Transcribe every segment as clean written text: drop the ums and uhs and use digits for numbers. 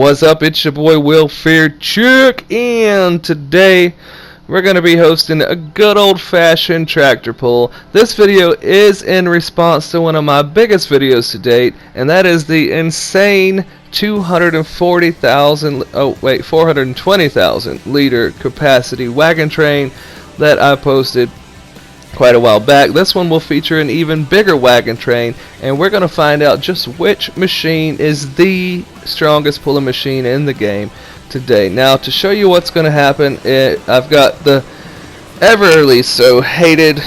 What's up? It's your boy Welfare Chuck, and today we're going to be hosting a good old-fashioned tractor pull. This video is in response to one of my biggest videos to date, and that is the insane 420,000 liter capacity wagon train that I posted quite a while back. This one will feature an even bigger wagon train, and we're going to find out just which machine is the strongest pulling machine in the game today. Now, to show you what's going to happen, I've got the ever so hated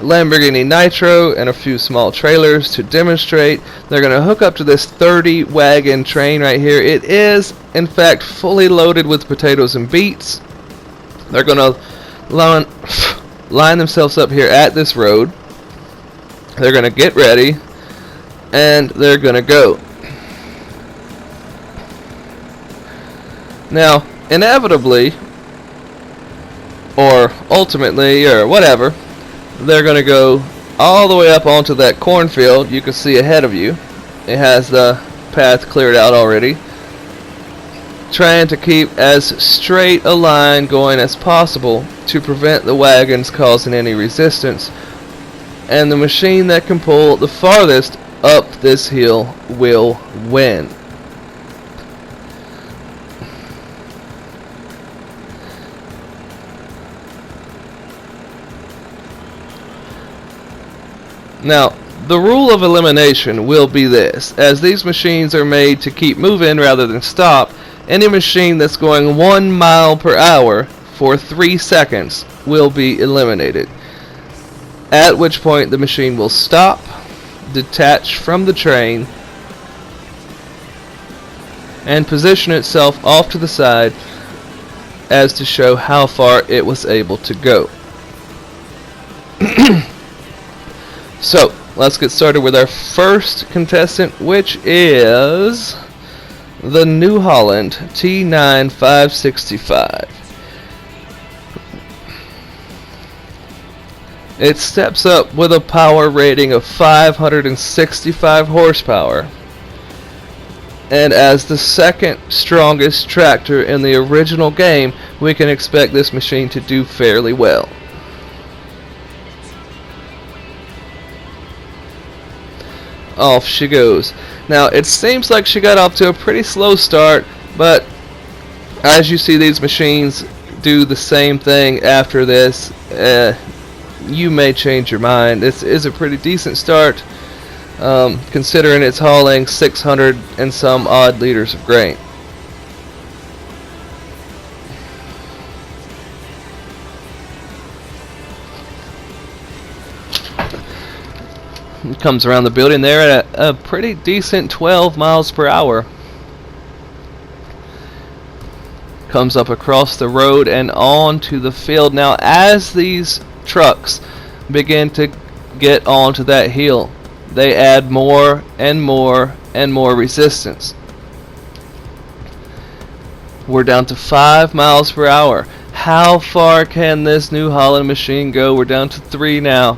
Lamborghini Nitro and a few small trailers to demonstrate. They're going to hook up to this 30 wagon train right here. It is in fact fully loaded with potatoes and beets. They're going to line themselves up here at this road. They're going to get ready and they're going to go. Now, inevitably, or ultimately, or whatever, they're going to go all the way up onto that cornfield you can see ahead of you. It has the path cleared out already, trying to keep as straight a line going as possible to prevent the wagons causing any resistance, and the machine that can pull the farthest up this hill will win. Now, the rule of elimination will be this: as these machines are made to keep moving rather than stop, any machine that's going 1 mile per hour for 3 seconds will be eliminated, at which point the machine will stop, detach from the train, and position itself off to the side as to show how far it was able to go. So, let's get started with our first contestant, which is the New Holland T9 565. It steps up with a power rating of 565 horsepower, and as the second strongest tractor in the original game, we can expect this machine to do fairly well. Off she goes. Now, it seems like she got off to a pretty slow start, but as you see, these machines do the same thing after this. You may change your mind. This is a pretty decent start, considering it's hauling 600 and some odd liters of grain. It comes around the building there at a pretty decent 12 miles per hour. Comes up across the road and onto the field. Now, as these trucks begin to get onto that hill, they add more and more and more resistance. We're down to 5 miles per hour. How far can this New Holland machine go? We're down to 3 now.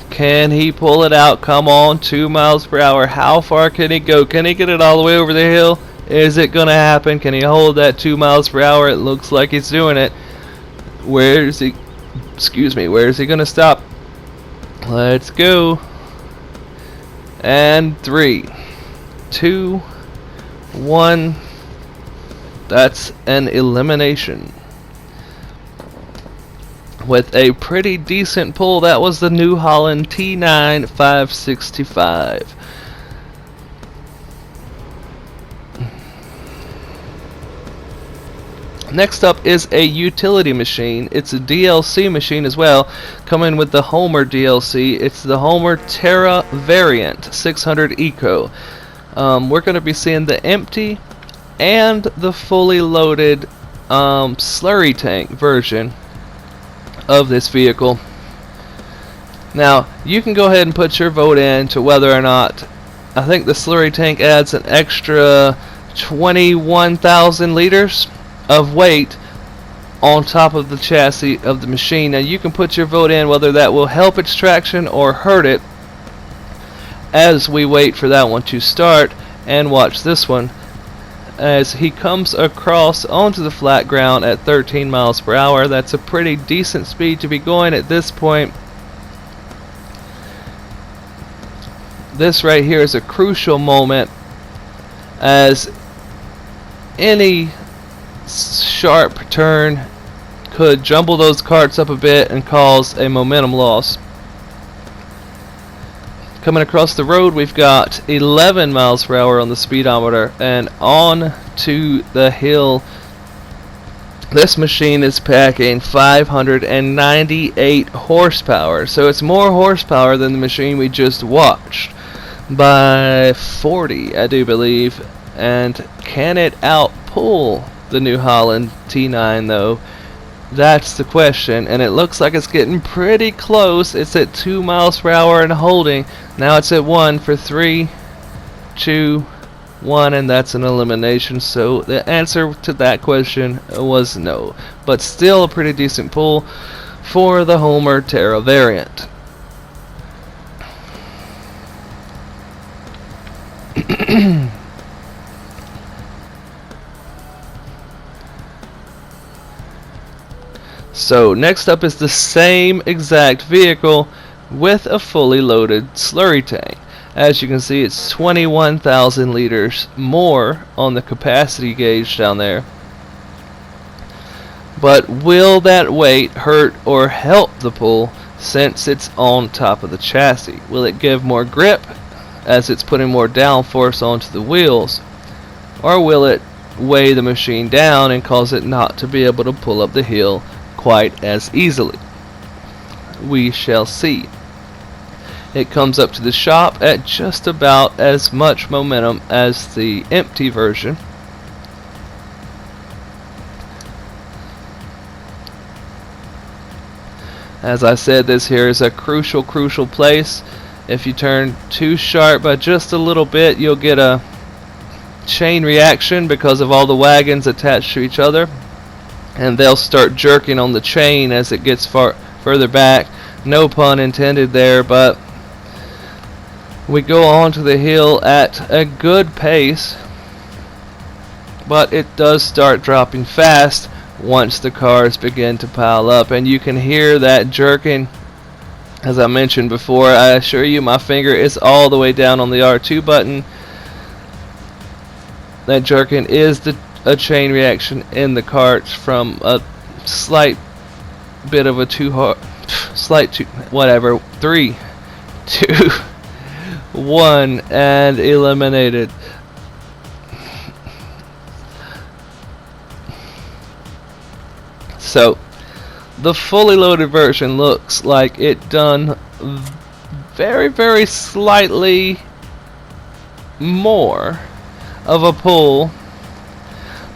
Can he pull it out? Come on, 2 miles per hour. How far can he go? Can he get it all the way over the hill? Is it going to happen? Can he hold that 2 miles per hour? It looks like he's doing it. Where is he going to stop? Let's go. And 3, 2, 1. That's an elimination. With a pretty decent pull. That was the New Holland T9 565. Next up is a utility machine. It's a DLC machine as well, coming with the Homer DLC. It's the Homer Terra variant 600 Eco. We're going to be seeing the empty and the fully loaded slurry tank version of this vehicle. Now, you can go ahead and put your vote in to whether or not, I think the slurry tank adds an extra 21,000 liters of weight on top of the chassis of the machine. Now, you can put your vote in whether that will help its traction or hurt it, as we wait for that one to start and watch this one. as he comes across onto the flat ground at 13 miles per hour. That's a pretty decent speed to be going at this point. This right here is a crucial moment, as any sharp turn could jumble those karts up a bit and cause a momentum loss. Coming across the road, we've got 11 miles per hour on the speedometer, and on to the hill. This machine is packing 598 horsepower, so it's more horsepower than the machine we just watched by 40, I do believe. And can it outpull the New Holland T9 though? That's the question, and it looks like it's getting pretty close. It's at 2 miles per hour and holding. Now it's at 1 for 3, 2, 1, and that's an elimination. So the answer to that question was no, but still a pretty decent pull for the Homer Terra variant. So next up is the same exact vehicle with a fully loaded slurry tank. As you can see, it's 21,000 liters more on the capacity gauge down there. But will that weight hurt or help the pull since it's on top of the chassis? Will it give more grip as it's putting more downforce onto the wheels? Or will it weigh the machine down and cause it not to be able to pull up the hill quite as easily? We shall see. It comes up to the shop at just about as much momentum as the empty version. As I said, this here is a crucial place. If you turn too sharp by just a little bit, you'll get a chain reaction because of all the wagons attached to each other, and they'll start jerking on the chain as it gets further back. No pun intended there, but we go on to the hill at a good pace, but it does start dropping fast once the cars begin to pile up, and you can hear that jerking. As I mentioned before, I assure you my finger is all the way down on the R2 button. That jerking is a chain reaction in the carts from a slight bit of a 3, 2, 1, and eliminated. So the fully loaded version looks like it done very slightly more of a pull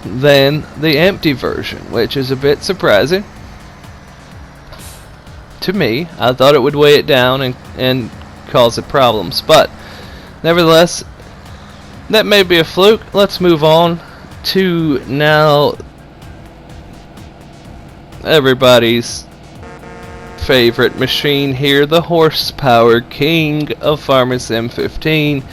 than the empty version, which is a bit surprising to me. I thought it would weigh it down and cause it problems, but nevertheless, that may be a fluke. Let's move on to now everybody's favorite machine here, the horsepower king of Farming Sim 15,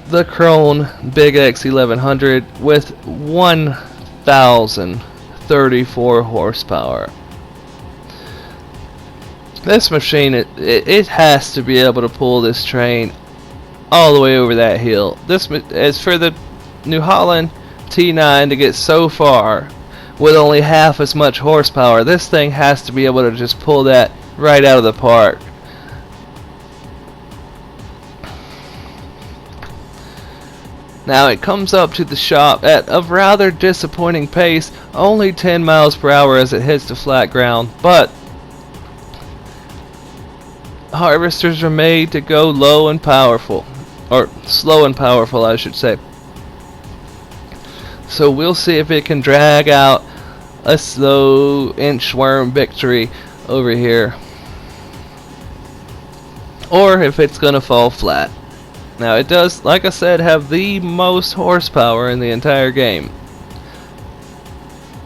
the Krone Big X 1100 with 1,034 horsepower. This machine, it has to be able to pull this train all the way over that hill. This is for the New Holland T9 to get so far with only half as much horsepower. This thing has to be able to just pull that right out of the park. Now it comes up to the shop at a rather disappointing pace, only 10 miles per hour as it hits the flat ground, but harvesters are made to go low and powerful, or slow and powerful I should say. So we'll see if it can drag out a slow inchworm victory over here, or if it's gonna fall flat. Now it does, like I said, have the most horsepower in the entire game.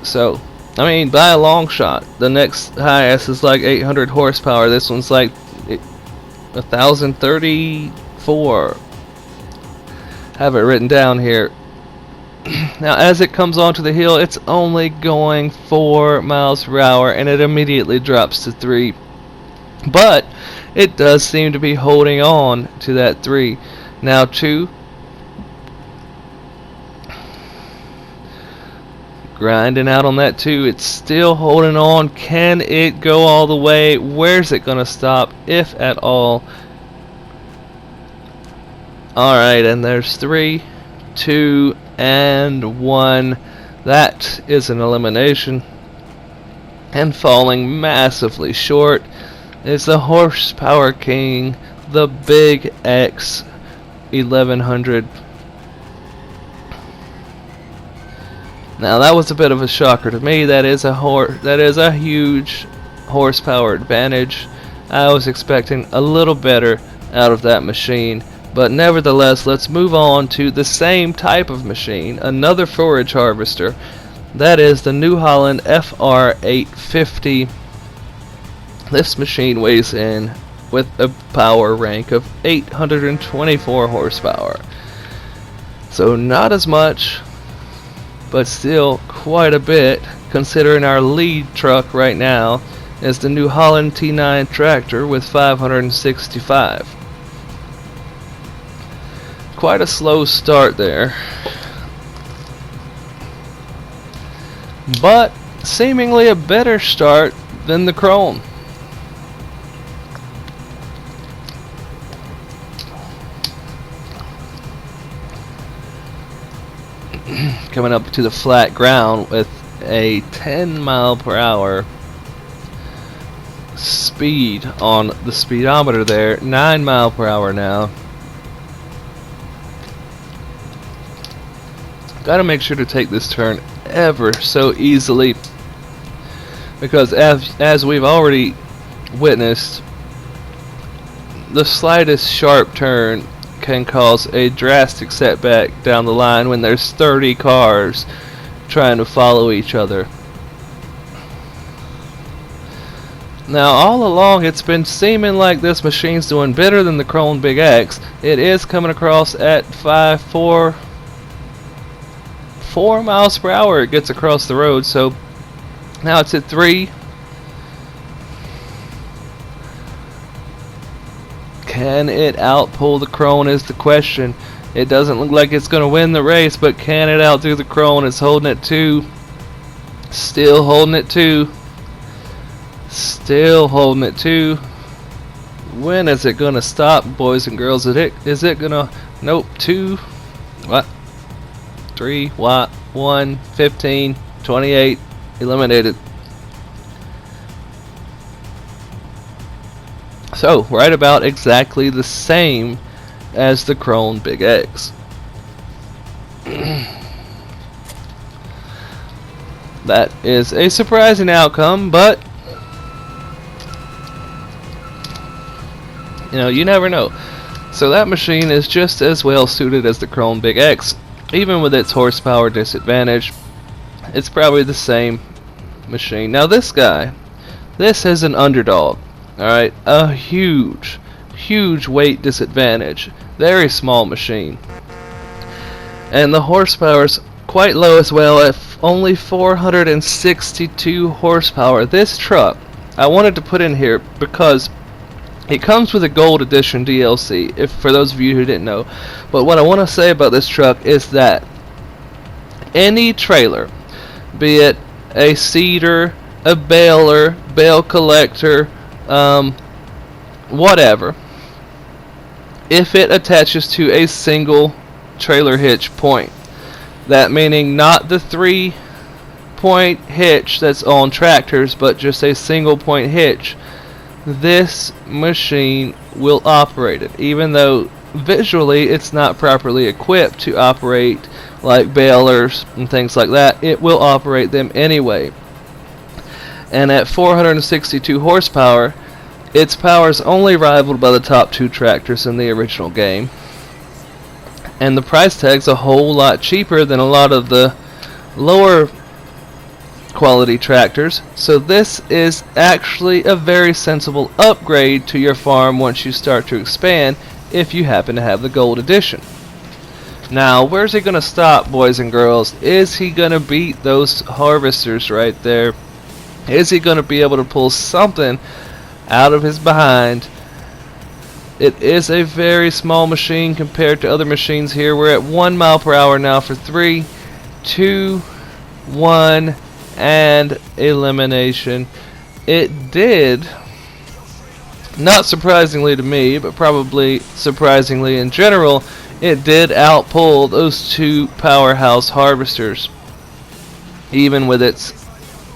So, I mean, by a long shot. The next highest is like 800 horsepower. This one's like 1,034. Have it written down here. Now as it comes onto the hill, it's only going 4 miles per hour, and it immediately drops to 3. But it does seem to be holding on to that 3. Now 2. Grinding out on that 2. It's still holding on. Can it go all the way? Where's it going to stop, if at all? Alright, and there's 3, 2, and 1. That is an elimination. And falling massively short is the horsepower king, the Big X 1100. Now that was a bit of a shocker to me. That is a huge horsepower advantage. I was expecting a little better out of that machine. But nevertheless, let's move on to the same type of machine, another forage harvester. That is the New Holland FR850. This machine weighs in with a power rank of 824 horsepower. So not as much, but still quite a bit, considering our lead truck right now is the New Holland T9 tractor with 565. Quite a slow start there, but seemingly a better start than the Krone. Coming up to the flat ground with a 10 mile per hour speed on the speedometer there, 9 mile per hour now. Gotta make sure to take this turn ever so easily, because as we've already witnessed, the slightest sharp turn can cause a drastic setback down the line when there's 30 cars trying to follow each other. Now all along it's been seeming like this machine's doing better than the Krone Big X. It is coming across at 4 miles per hour it gets across the road, so now it's at 3. Can it outpull the Krone is the question. It doesn't look like it's going to win the race, but can it outdo the Krone? It's holding at 2. Still holding at 2. Still holding at 2. When is it going to stop, boys and girls? Is it going to... Nope, 2. What? 3, 1, 15, 28, eliminated. So, right about exactly the same as the Krone Big X. That is a surprising outcome, but you never know. So that machine is just as well suited as the Krone Big X. Even with its horsepower disadvantage, it's probably the same machine. Now this guy, this is an underdog. Alright, a huge weight disadvantage. Very small machine. And the horsepower's quite low as well, at only 462 horsepower. This truck, I wanted to put in here because it comes with a gold edition DLC, if for those of you who didn't know. But what I want to say about this truck is that any trailer, be it a seeder, a baler, bale collector, whatever, if it attaches to a single trailer hitch point, that meaning not the 3-point hitch that's on tractors, but just a single point hitch, this machine will operate it, even though visually it's not properly equipped to operate like balers and things like that. It will operate them anyway. And at 462 horsepower, its power is only rivaled by the top 2 tractors in the original game, and the price tag's a whole lot cheaper than a lot of the lower quality tractors. So this is actually a very sensible upgrade to your farm once you start to expand, if you happen to have the gold edition. Now, where's he going to stop, boys and girls? Is he going to beat those harvesters right there? Is he going to be able to pull something out of his behind? It is a very small machine compared to other machines here. We're at 1 mile per hour now for 3, 2, 1, and elimination. It did, not surprisingly to me, but probably surprisingly in general, it did outpull those two powerhouse harvesters, even with its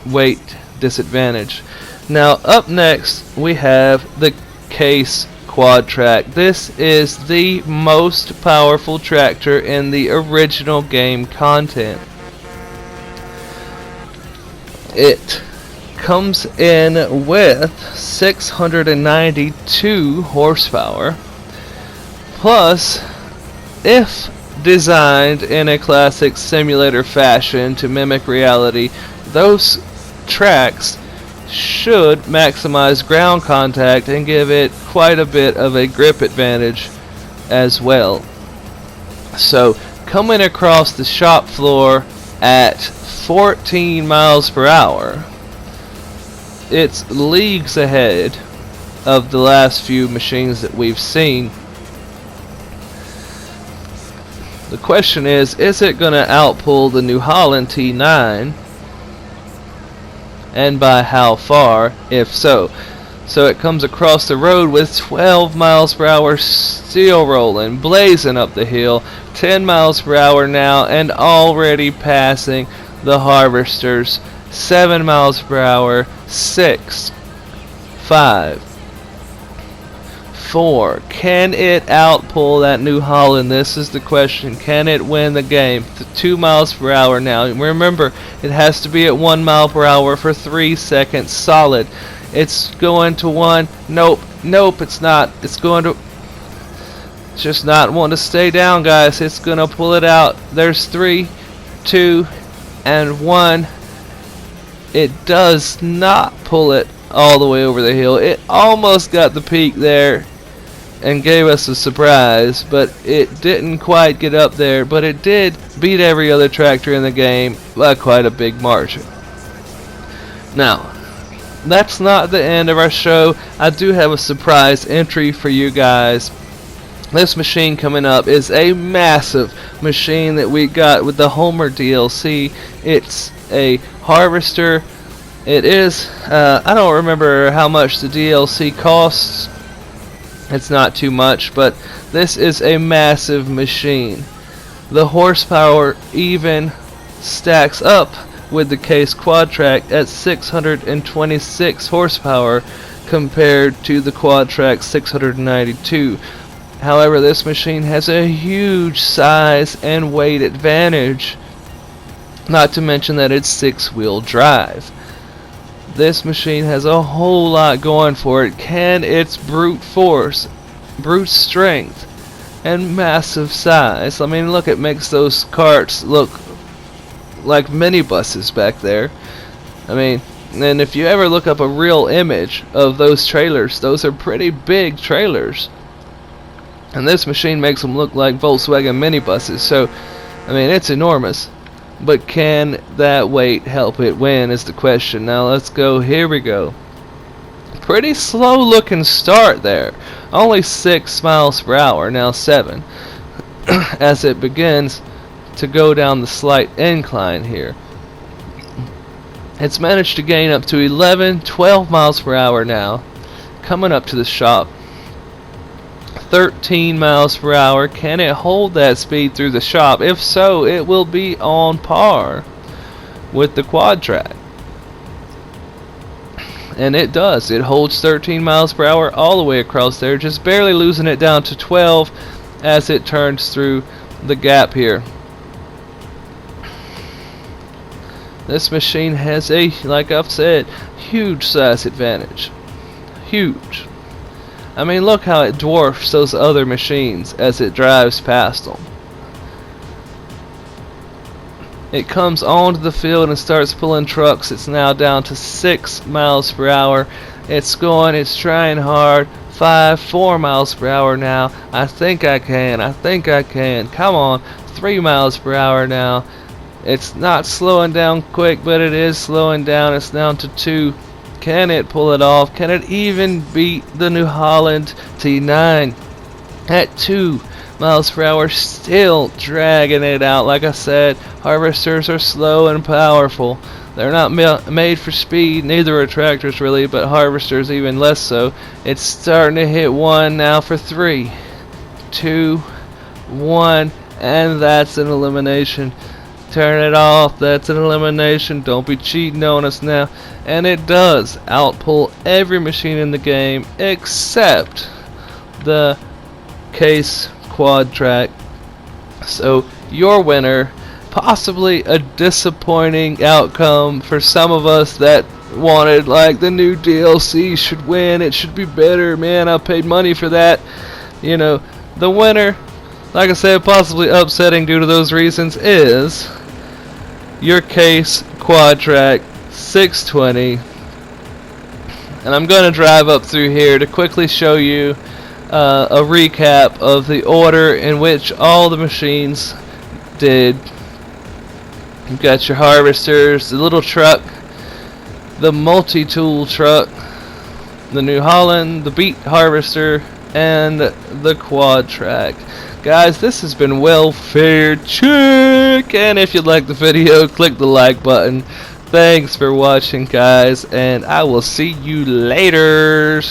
weight disadvantage. Now up next we have the Case Quad Track. This is the most powerful tractor in the original game content. It comes in with 692 horsepower, plus, if designed in a classic simulator fashion to mimic reality, those tracks should maximize ground contact and give it quite a bit of a grip advantage as well. So, coming across the shop floor at 14 miles per hour, it's leagues ahead of the last few machines that we've seen. The question is it going to outpull the new Holland T9? And by how far, if so? So it comes across the road with 12 miles per hour, still rolling, blazing up the hill, 10 miles per hour now, and already passing the harvesters. 7 miles per hour, 6, 5, 4. Can it outpull that New Holland? This is the question. Can it win the game? 2 miles per hour now. Remember, it has to be at 1 mile per hour for 3 seconds solid. It's going to 1. Nope, it's not. It's going to... It's just not wanting to stay down, guys. It's going to pull it out. There's 3, 2, and 1. It does not pull it all the way over the hill. It almost got the peak there and gave us a surprise, but it didn't quite get up there. But it did beat every other tractor in the game by quite a big margin. Now, that's not the end of our show. I do have a surprise entry for you guys. This machine coming up is a massive machine that we got with the Homer DLC. It's a harvester. It is, I don't remember how much the DLC costs. It's not too much, but this is a massive machine. The horsepower even stacks up with the Case Quad Track at 626 horsepower compared to the Quad Track 692. However, this machine has a huge size and weight advantage, not to mention that it's 6-wheel drive. This machine has a whole lot going for it. Can its brute force, brute strength, and massive size, I mean, look, it makes those carts look like minibuses back there. I mean, and if you ever look up a real image of those trailers, those are pretty big trailers. And this machine makes them look like Volkswagen minibuses. So, I mean, it's enormous. But can that weight help it win is the question. Now let's go. Here we go. Pretty slow looking start there. Only 6 miles per hour. Now 7. As it begins to go down the slight incline here. It's managed to gain up to 11, 12 miles per hour now. Coming up to the shop. 13 miles per hour. Can it hold that speed through the shop? If so, it will be on par with the Quad Track. And it does. It holds 13 miles per hour all the way across there, just barely losing it down to 12 as it turns through the gap here. This machine has a, like I've said, huge size advantage. Huge. I mean, look how it dwarfs those other machines as it drives past them. It comes onto the field and starts pulling trucks. It's now down to 6 miles per hour. It's going, it's trying hard. 4 miles per hour now. I think I can. Come on, 3 miles per hour now. It's not slowing down quick, but it is slowing down. It's down to 2. Can it pull it off? Can it even beat the New Holland T9 at 2 miles per hour? Still dragging it out. Like I said, harvesters are slow and powerful. They're not made for speed, neither are tractors really, but harvesters even less so. It's starting to hit 1 now for 3, 2, 1, and that's an elimination. Turn it off, that's an elimination. Don't be cheating on us now. And it does outpull every machine in the game except the Case Quad Track. So your winner, possibly a disappointing outcome for some of us that wanted like the new DLC should win, it should be better. Man, I paid money for that. You know, the winner, like I said, possibly upsetting due to those reasons, is your Case Quad Track 620. And I'm going to drive up through here to quickly show you a recap of the order in which all the machines did. You've got your harvesters, the little truck, the multi-tool truck, the New Holland, the Beat Harvester, and the Quad Track. Guys, this has been Welfare Check, and if you liked the video, click the like button. Thanks for watching, guys, and I will see you later.